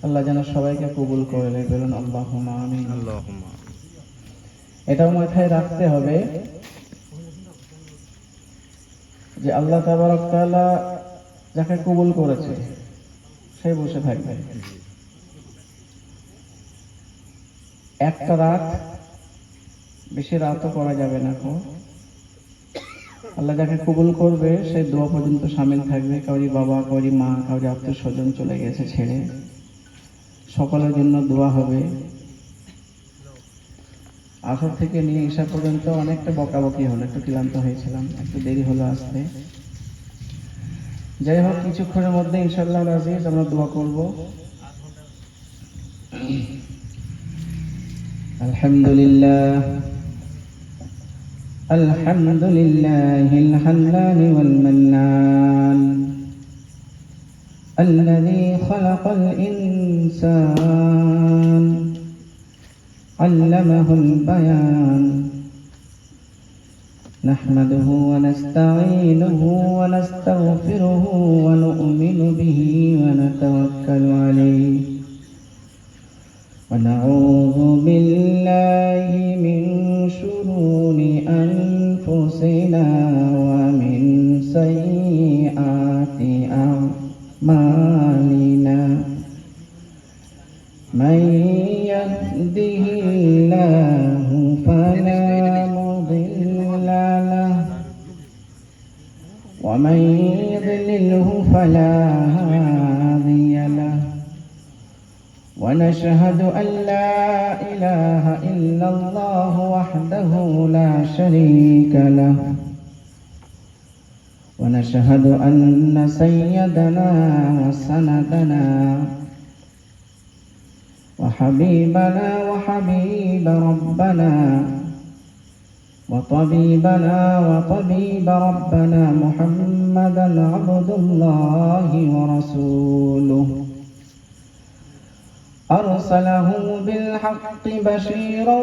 আল্লাহ যেন সবাইকে কবুল করে নেয়, বলুন আল্লাহুম্মা আমিন। আল্লাহুম্মা। এটাও মাথায় রাখতে হবে যে আল্লাহ তাবারক তাআলা যাকে কবুল করেছে সে বসে থাকবে। একটা রাত, বেশি রাতও করা যাবে না। আল্লাহ যাকে কবুল করবে সে দোয়া পর্যন্ত শামিল থাকবে। কাউরি বাবা, কাউরি মা, কাউরি আত্মীয় স্বজন চলে গেছে ছেড়ে, সকলের জন্য দোয়া হবে। আসর থেকে নিয়ে ঈশা পর্যন্ত অনেকটা বকাবকি হলো, একটু ক্লান্ত হয়েছিলাম, একটু দেরি হলো আসতে। যাই হোক, কিছুক্ষণের মধ্যে ইনশাআল্লাহ আজিজ আমরা দোয়া করব। আলহামদুলিল্লাহ আলহামদুলিল্লাহিল হান্নানি ওয়াল মান্নান الذي خلق الإنسان علمه البيان نحمده ونستعينه ونستغفره ونؤمن به ونتوكل عليه ونعوذ بالله من شرور أنفسنا ومن سيئات أعمالنا من يهده الله فلا مضل له ومن يضلله فلا هادي له ونشهد أن لا إله إلا الله وحده لا شريك له ونشهد أن سيدنا وسندنا وحبيبنا وحبيب ربنا وطبيبنا وطبيب ربنا محمدا عبد الله ورسوله أرسله بالحق بشيرا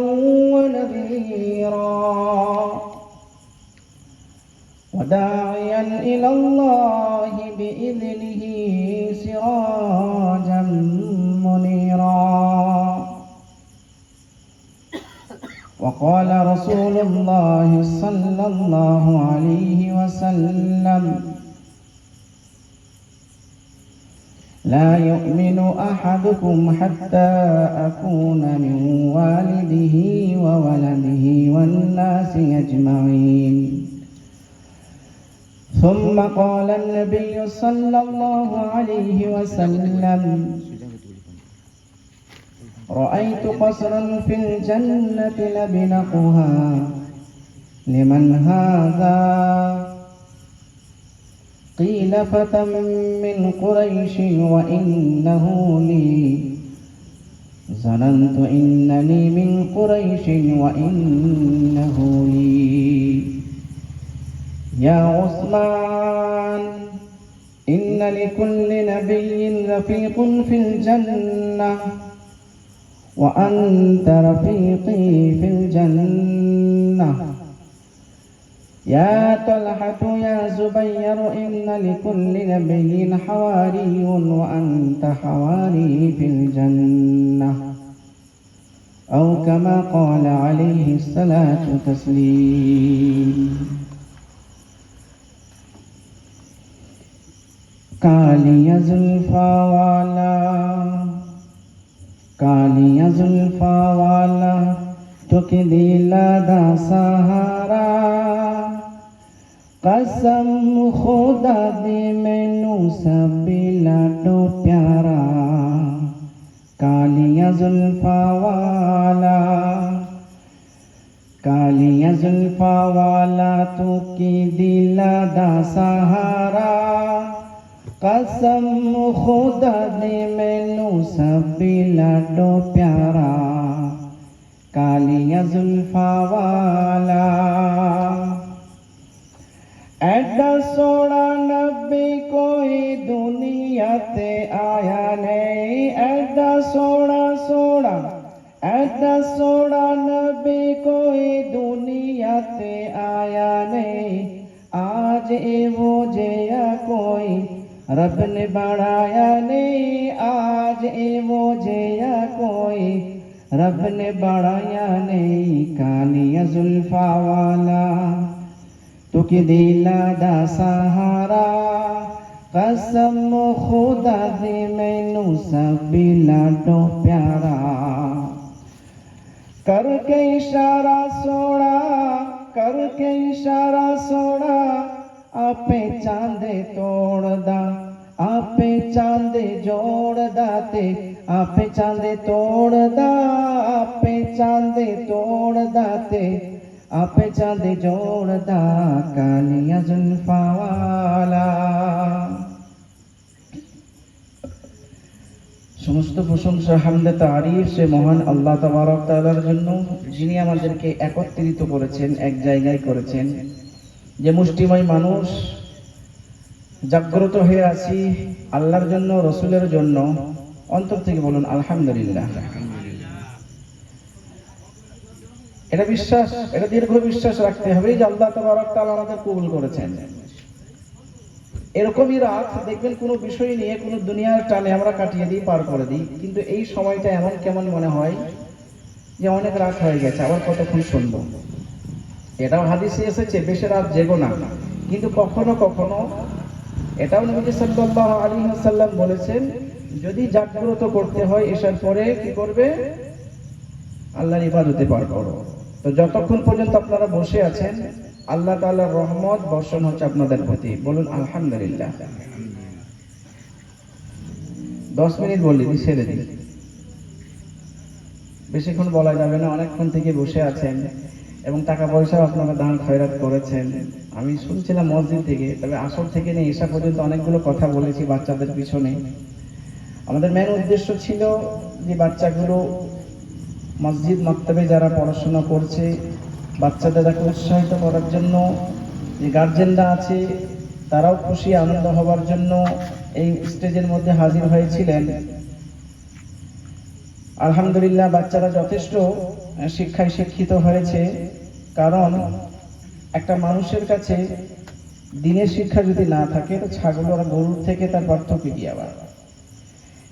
ونذيرا وداعيا إلى الله بإذنه سراجا منيرا. وقال رسول الله صلى الله عليه وسلم: لا يؤمن أحدكم حتى أكون من والده وولده والناس أجمعين. ثم قال النبي صلى الله عليه وسلم: رأيت قصرا في الجنة لبنقها لمن هذا؟ قيل: فتى من قريش وإنه لي. ظننت إنني من قريش وإنه لي. يا عثمان، إن لكل نبي رفيق في الجنة وأنت رفيقي في الجنة. يا طلحة يا زبير، إن لكل نبي حواري وأنت حواري في الجنة. أو كما قال عليه الصلاة والتسليم. कालिया जुल्फा वाला, कालिया जुल्फा वाला तुके दिला दा सहारा। कसम खुदा दे मैनू सबी लाडो प्यारा। कालिया जुल्फा वाला, कालिया जुल्फा वाला तुके दिला दा सहारा। कसम खुदा दे मैनू सबी लाडो प्यारा। कालिया जुल्फा वाला। ऐडा सोना नबी कोई दुनिया ते आया नहीं। ऐडा सोना सोना, ऐडा सोना नबी कोई दुनिया ते आया नहीं। आज वो जया कोई रब ने बढ़ाया नहीं आज ए मुझे या कोई, रब ने बढ़ाया नहीं कालिया जुल्फा वाला, तू कि दिला दा सहारा कसम खुदा दे मैनू सबी लाडो प्यारा, करके इशारा सोड़ा, करके इशारा सोड़ा, आपे चांदे तोड़दा, आपे चांदे जोड़दा ते, आपे चांदे तोड़दा, आपे चांदे तोड़दा ते, आपे चांदे जोड़दा कालिया जुल्फा वाला। সমস্ত প্রশংসা হামদে তারিফ সে মহান আল্লাহ তাবারক তাআলার জন্য, যিনি আমাদেরকে একত্রিত করেছেন, এক জায়গায় করেছেন। যে মুষ্টিময় মানুষ জাগ্রত হয়ে আছি আল্লাহর জন্য, রসুলের জন্য, অন্তর থেকে বলুন আলহামদুলিল্লাহ। এটা বিশ্বাস, এটা দীর্ঘ বিশ্বাস রাখতে হবে যে আল্লাহ তাবারক তাআলা আমাদের কবুল করেছেন। এরকমই রাত দেখবেন কোনো বিষয় নিয়ে কোনো দুনিয়ার টানে আমরা কাটিয়ে দিই, পার করে দিই, কিন্তু এই সময়টা এমন কেমন মনে হয় যে অনেক রাত হয়ে গেছে, আবার কতক্ষণ শুনবো। এটাও হাদিসে এসেছে বেশি রাত জেগো না, কিন্তু কখনো কখনো এটাও নবী সাল্লাল্লাহু আলাইহি ওয়াসাল্লাম বলেছেন যদি জাগ্রত করতে হয় এশার পরে কি করবে, আল্লাহর ইবাদতে পার করো। তো যতক্ষণ পর্যন্ত আপনারা বসে আছেন আল্লাহ তাআলার রহমত বর্ষণ হচ্ছে আপনাদের প্রতি, বলুন আলহামদুলিল্লাহ। 10 মিনিট বললি ছেড়ে দিই, বেশিক্ষণ বলা যাবে না। অনেকক্ষণ থেকে বসে আছেন এবং টাকা পয়সাও আপনারা দান খয়রাত করেছেন। আমি শুনছিলাম মসজিদ থেকে, তবে আসর থেকে নিয়ে এসা পর্যন্ত অনেকগুলো কথা বলেছি বাচ্চাদের পিছনে। আমাদের মেন উদ্দেশ্য ছিল যে বাচ্চাগুলো মসজিদ মক্তবে যারা পড়াশোনা করছে বাচ্চাদেরকে উৎসাহিত করার জন্য, যে গার্জেনরা আছে তারাও খুশি আনন্দ হবার জন্য এই স্টেজের মধ্যে হাজির হয়েছিলেন। আলহামদুলিল্লাহ বাচ্চারা যথেষ্ট শিক্ষায় শিক্ষিত হয়েছে, কারণ একটা মানুষের কাছে দিনের শিক্ষা যদি না থাকে তো ছাগল আর গরুর থেকে তার পার্থক্য কি? আবার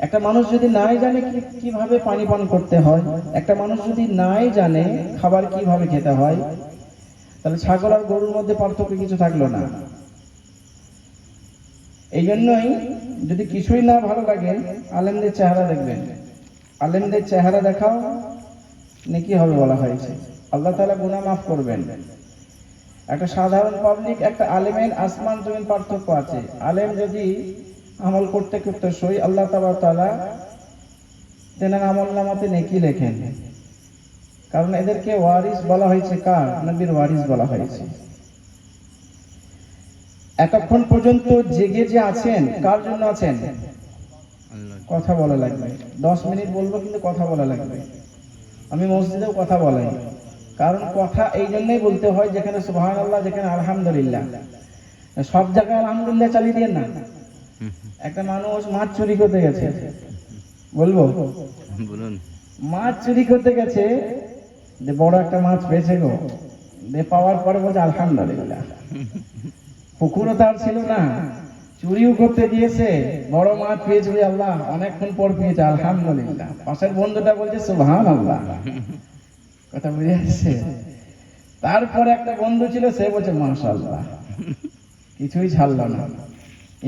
একটা মানুষ যদি নাই জানে কিভাবে পানি পান করতে হয়, একটা মানুষ যদি নাই জানে খাবার কিভাবে খেতে হয়, তাহলে ছাগল আর গরুর মধ্যে পার্থক্য কিছু থাকলো না। এই জন্যই যদি কিছুই না ভালো লাগে আলেমদের চেহারা দেখবেন, আলেমদের চেহারা দেখাও নেকি হবে বলা হয়েছে, আল্লাহ তাআলা গুনাহ মাফ করবেন। একটা সাধারণ পাবলিক, একটা আলেমের আসমান জমিন পার্থক্য আছে। আলেম যদি আমল করতে করতে সই, আল্লাহ তাআলা তেনার আমল নামাতে নেকি লেখেন, কারণ এদেরকে ওয়ারিস বলা হয়েছে। কার? নবীর ওয়ারিস বলা হয়েছে। এতক্ষণ পর্যন্ত জেগে যে আছেন কার জন্য আছেন? কথা বলা লাগবে। 10 মিনিট বলবো কিন্তু কথা বলা লাগবে। আমি মসজিদেও কথা বলাই, কারণ কথা এই জন্যই বলতে হয় যেখানে সুবহানাল্লাহ, যেখানে আলহামদুলিল্লাহ। সব জায়গায় আলহামদুলিল্লাহ চালিয়ে দিয়ে না। একটা মানুষ মাছ চুরি করতে গেছে, বলবো বলুন, মাছ চুরি করতে গেছে, যে বড় একটা মাছ পেয়েছে গো, পাওয়ার পরে বলছে আলহামদুলিল্লাহ। পুকুরও তার ছিল না, চুরিও করতে গিয়েছে, বড় মাছ পেয়েছে, আল্লাহ অনেকক্ষণ পর পেয়েছে আলহামদুলিল্লাহ। পাশের বন্ধুটা বলছে সুবহানাল্লাহ। কথা বুঝে আসছে? তারপরে একটা বন্ধু ছিল, সে বলছে মাশাআল্লাহ। কিছুই ছাড়লো না।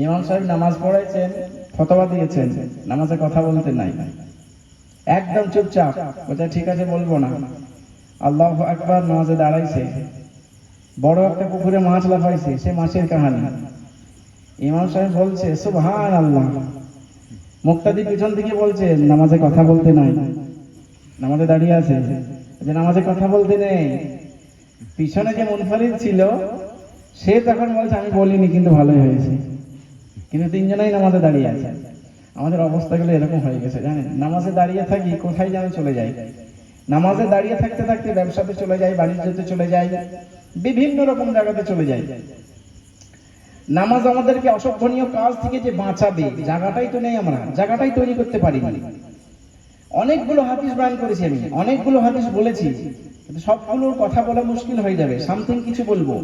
ইমাম সাহেব নামাজ পড়াইছেন, ফতোয়া দিয়েছেন, নামাজে কথা বলতে নাই, একদম চুপচাপ। বলছে ঠিক আছে বলবো না। আল্লাহু আকবার, নামাজে দাঁড়াইছে, বড় একটা পুকুরে মাছ লাফাইছে, সে মাছের কাহিনী। ইমাম সাহেব বলছে সুবহানাল্লাহ। মুক্তাদি পিছন থেকে বলছে নামাজে কথা বলতে নাই, নামাজে দাঁড়িয়ে আছে, যে নামাজে কথা বলতে নেই। পিছনে যে মুনফারিদ ছিল সে তখন বলছে আমি বলিনি, কিন্তু ভালোই হয়েছে। কিন্তু তিনজনেই নামাজে দাঁড়িয়ে আছে। আমাদের অবস্থাগুলো এরকম হয়ে গেছে জানেন, নামাজে দাঁড়িয়ে থাকি কোথায় যেন চলে যাই। নামাজে দাঁড়িয়ে থাকতে থাকতে ব্যবসাতে চলে যাই, বাণিজ্যতে চলে যাই, বিভিন্ন রকম জায়গাতে চলে যাই। নামাজ আমাদেরকে অসভ্যনীয় কাজ থেকে যে বাঁচাবে, জায়গাটাই তো নেই, আমরা জায়গাটাই তৈরি করতে পারি না। অনেকগুলো হাদিস বয়ান করেছি আমি, অনেকগুলো হাদিস বলেছি, কিন্তু সবগুলোর কথা বলা মুশকিল হয়ে যাবে। সামথিং কিছু বলবো।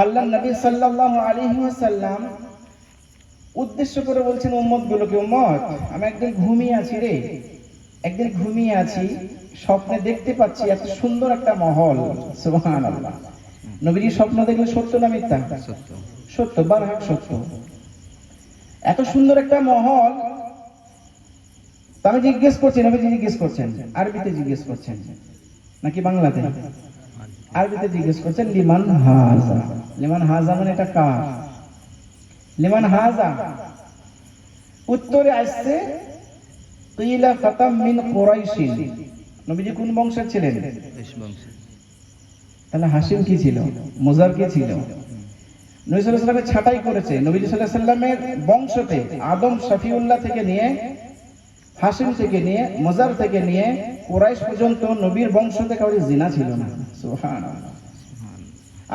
আল্লাহ নবী সাল্লাল্লাহু আলাইহি ওয়াসাল্লাম উদ্দেশ্য করে বলছেন উম্মত গুলোকে, উম্মত আমি একদিন ঘুমিয়ে আছি রে, একদিন ঘুমিয়ে আছি, স্বপ্নে দেখতে পাচ্ছি এত সুন্দর একটা মহল। সুবহানাল্লাহ। নবীজি স্বপ্ন দেখলে সত্য না মিথ্যা? সত্য। সত্য, বারহাক সত্য। এত সুন্দর একটা মহল। আমি জিজ্ঞেস করছি, নবীজি জিজ্ঞেস করছেন, আরবিতে জিজ্ঞেস করছেন নাকি বাংলাতে? আরবিতে জিজ্ঞেস করছেন, লিমান হাজা। লিমান হাজা মানে এটা কার? লিমান হাজা। উত্তরে আসছে কিলা ফাতাম মিন কুরাইশিন। নবীজি কোন বংশের ছিলেন? তাহলে হাশিম কি ছিল, মুজার কি ছিল? নবী সাল্লাল্লাহু আলাইহি ওয়াসাল্লাম ছাঁটাই করেছে। নবীজি সাল্লাল্লাহু আলাইহি ওয়াসাল্লামের বংশতে আদম শফিউল্লাহ থেকে নিয়ে, হাশিম থেকে নিয়ে, মুজার থেকে নিয়ে কুরাইশ পর্যন্ত নবীর বংশতে কারোর জিনা ছিল না। সুবহানাল্লাহ।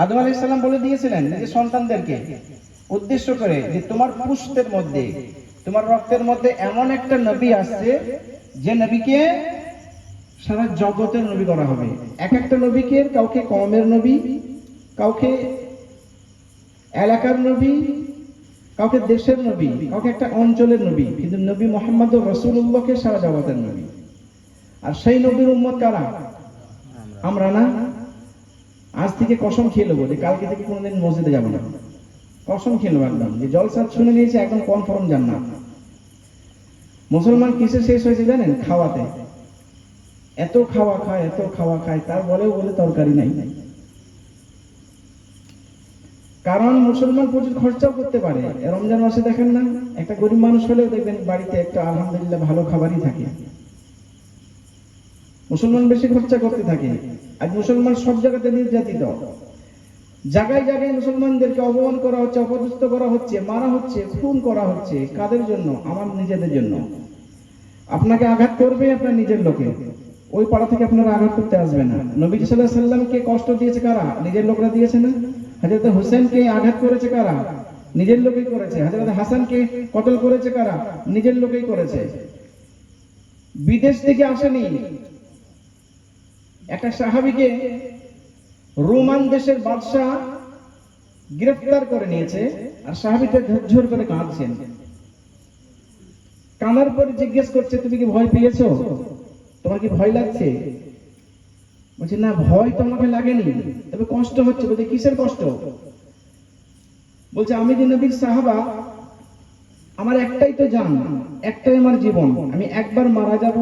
আদম আলাইহিস সালাম বলে দিয়েছিলেন নিজের সন্তানদেরকে উদ্দেশ্য করে যে তোমার পুষ্টের মধ্যে, তোমার রক্তের মধ্যে এমন একটা নবী আসছে যে নবীকে সারা জগতের নবী করা হবে। এক একটা নবীকে কাউকে কওমের নবী, কাউকে এলাকার নবী, কাউকে দেশের নবী, কাউকে একটা অঞ্চলের নবী, কিন্তু নবী মুহাম্মদ রাসূলুল্লাহকে সারা জগতের নবী। আর সেই নবীর উম্মত কারা? আমরা না? আজ থেকে কসম খেয়ে নেবো যে কালকে থেকে কোনোদিন মসজিদে যাবো না। কসম খেয়ে নেবো একদম, যে জলসা শুনে নিয়েছে একদম কনফার্ম জান্নাত। মুসলমান কিসে শেষ হয়েছে জানেন? খাওয়াতে। এত খাওয়া খায়, এত খাওয়া খায়, তার বলেও বলে তরকারি নাই। কারণ মুসলমান প্রচুর খরচাও করতে পারে। রমজান মাসে দেখেন না, একটা গরিব মানুষ হলেও দেখবেন বাড়িতে একটা আলহামদুলিল্লাহ ভালো খাবারই থাকে। মুসলমান বেশি খরচা করতে থাকে। আজ মুসলমান সব জায়গাতে নির্যাতিত, জায়গায় জায়গায় মুসলমানদেরকে অপমান করা হচ্ছে, অপদস্থ করা হচ্ছে, মারা হচ্ছে, খুন করা হচ্ছে। কাদের জন্য? আমার নিজেদের জন্য। আপনাকে আঘাত করবে আপনার নিজের লোকে, ওই পাড়া থেকে আপনারা আঘাত করতে আসবে না। নবী সাল্লাল্লাহু আলাইহি ওয়াসাল্লামকে কষ্ট দিয়েছে কারা? নিজের লোকরা দিয়েছে না? হযরত হোসেনকে আঘাত করেছে কারা? নিজের লোকেই করেছে। হযরত হাসানকে কতল করেছে কারা? নিজের লোকেই করেছে। বিদেশ থেকে আসেনি। একটা সাহাবীকে রোমান দেশের বাদশা গ্রেফতার করে নিয়েছে, আর সাহাবীটা ঝরঝর করে কাঁদছেন। কাঁদার পরে জিজ্ঞেস করছে, তুমি কি ভয় পেয়েছো? তোমার কি ভয় লাগছে? বলছে, না ভয় তো আমাকে লাগেনি, তবে কষ্ট হচ্ছে। বলছে, কিসের কষ্ট? বলছে, আমি যে নবীর সাহাবা, আমার একটাই তো জান, একটাই আমার জীবন, আমি একবার মারা যাব,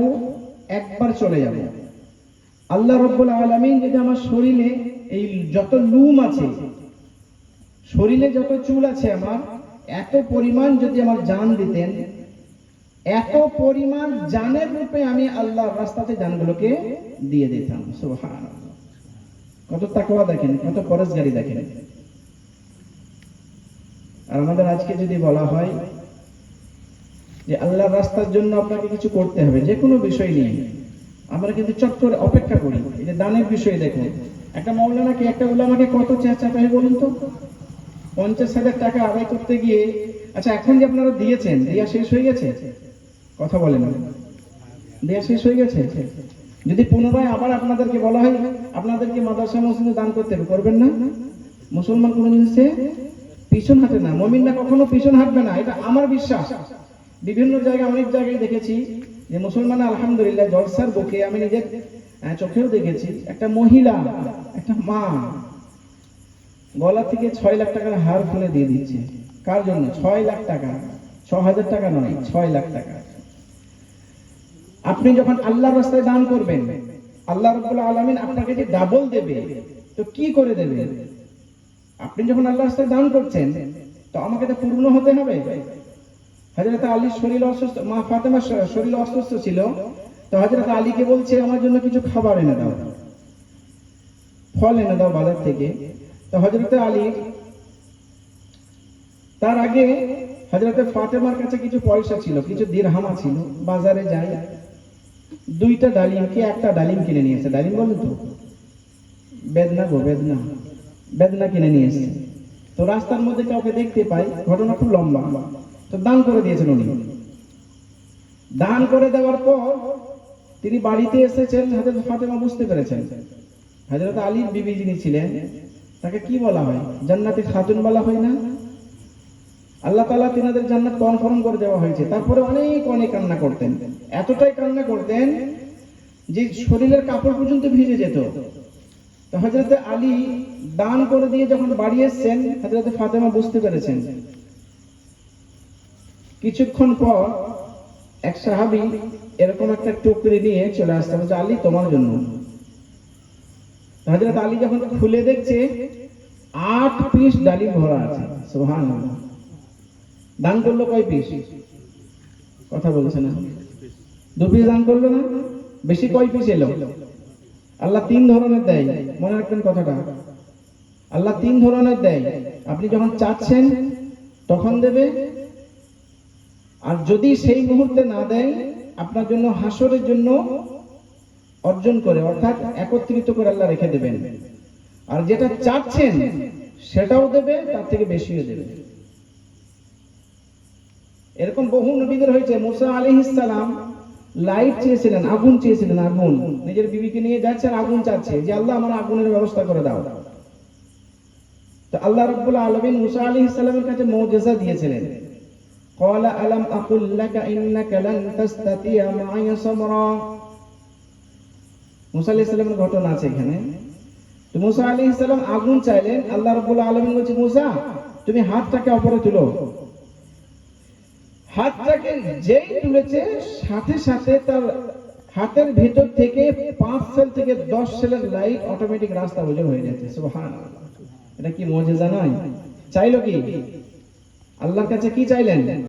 একবার চলে যাব। আল্লাহ রাব্বুল আলামিন যদি আমার শরীরে এই যত লুম আছে, শরীরে যত চুল আছে, আমার এত পরিমাণ যদি আমার জান দিতেন, এত পরিমাণ জানের রূপে আমি আল্লাহর রাস্তাতে জানগুলোকে দিয়ে দিতাম। সুবহানাল্লাহ। কত তাকওয়া দেখেন, কত পরহেজগারি দেখেন। আর আমাদের আজকে যদি বলা হয় যে আল্লাহর রাস্তার জন্য আপনাকে কিছু করতে হবে, যে কোনো বিষয় নিয়ে, আমরা কিন্তু চট করে অপেক্ষা করি। এই যে দানের বিষয়ে দেখুন, একটা মাওলানাকে, একটা উলামাকে কত চাচাপাই বলুন তো। 50,000 টাকা আদায় করতে গিয়ে, আচ্ছা এখন যে আপনারা দিয়েছেন, দেয়া শেষ হয়ে গেছে? কথা বলেন, দেয়া শেষ হয়ে গেছে? যদি পুনরায় আবার আপনাদেরকে বলা হয় আপনাদেরকে মাদ্রাসা মসজিদে দান করতে হবে, করবেন না? মুসলমান কোন জিনিসে পিছন হাঁটে না, মুমিনরা কখনো পিছন হাঁটবে না, এটা আমার বিশ্বাস। বিভিন্ন জায়গায়, অনেক জায়গায় দেখেছি যে মুসলমান আলহামদুলিল্লাহ জলসার বুকে, আমি নিজের চোখেও দেখেছি, একটা মহিলা, একটা মা গলা থেকে 6 লাখ টাকার হার খুলে দিয়ে দিচ্ছে। কার জন্য? 6 লাখ টাকা, 6,000 টাকা নয়, 6 লাখ টাকা। আপনি যখন আল্লাহর রাস্তায় দান করবেন, আল্লাহ রাব্বুল আলামিন আপনাকে যে ডাবল দেবে, তো কি করে দেবে? আপনি যখন আল্লাহর রাস্তায় দান করছেন, তো আমাকে তো পূর্ণ হতে হবে। হযরত আলীর শরীর অসুস্থ, মা ফাতেমার শরীর অসুস্থ ছিল, তো হযরত আলীকে বলছে আমার জন্য কিছু খাবার এনে দাও, ফল এনে দাও বাজার থেকে। তো হযরত আলী, তার আগে হযরত ফাতেমার কাছে কিছু পয়সা ছিল, কিছু দিরহামা ছিল, বাজারে যায়, 2টা ডালিম কি 1টা ডালিম কিনে নিয়েছে। ডালিম বলেন তো, বেদনা গো, বেদনা, বেদনা কিনে নিয়েছে। তো রাস্তার মধ্যে কাউকে দেখতে পাই, ঘটনা খুব লম্বা, তো দান করে দিয়েছেন উনি। দান করে দেওয়ার পর তিনি বাড়িতে এসেছেন, হযরত ফাতেমা বুঝতে পেরেছেন হযরত আলীর বিবি যিনি ছিলেন, তাকে কি বলা হয়? জান্নাতি খাতুন বলা হয় না? আল্লাহ তাআলা তিনাদের জান্নাত কনফার্ম করে দেওয়া হয়েছে। তারপরে অনেক অনেক কান্না করতেন, এতটাই কান্না করতেন যে শরীরের কাপড় পর্যন্ত ভিজে যেত। তো হযরত আলী দান করে দিয়ে যখন বাড়ি এসেছেন, হযরত ফাতেমা বুঝতে পেরেছেন। কিছুক্ষণ পর এক সাহাবী এরকম একটা টুকরি নিয়ে চলে আসছে, বলছে আলী তোমার জন্য। হযরত আলী যখন খুলে দেখছে 8 পিস ডালিম ভরা আছে। সুবহানাল্লাহ। দান করলো কয় পিস? কথা বলছে না। 2 পিস দান করলো না? বেশি কয় পিস এলো? আল্লাহ 3 ধরনের দেয়, মনে রাখবেন কথাটা। আল্লাহ 3 ধরনের দেয়। আপনি যখন চাচ্ছেন তখন দেবে, আর যদি সেই মুহূর্তে না দেয় আপনার জন্য হাসরের জন্য অর্জন করে, অর্থাৎ একত্রিত করে আল্লাহ রেখে দেবেন। আর যেটা চাচ্ছেন সেটাও দেবে, তার থেকে বেশিও দেবে। এরকম বহু নবীদের হয়েছে। মুসা আলাইহিস সালাম লাইট চেয়েছিলেন, আগুন চেয়েছিলেন, আগুন। নিজের বিবিকে নিয়ে যাচ্ছেন, আগুন চাচ্ছে যে আল্লাহ আমার আগুনের ব্যবস্থা করে দাও। তো আল্লাহ রাব্বুল আলামিন মুসা আলাইহিস সালামের কাছে মুজিজা দিয়েছিলেন। ক্বালা আলাম আকুল লাকা ইন্নাকা লান তাসতাতিয়া মা'আ সাবরা। মুসা আলাইহিস সালামের ঘটনা আছে এখানে। তো মুসা আলাইহিস সালাম আগুন চাইলেন, আল্লাহ রাব্বুল আলামিন বলেছে মুসা তুমি হাতটাকে উপরে তুলো। হাতটাকে যেই তুলেছে সাথে সাথে তার হাতের ভিতর থেকে 5 সেল থেকে 10 সেলের লাইট অটোমেটিক রাস্তা বোঝা হয়ে যাচ্ছে। সুবহানাল্লাহ। এটা কি মুজিজা নয়? চাইলো কি? আল্লাহর কাছে কি চাইলেন?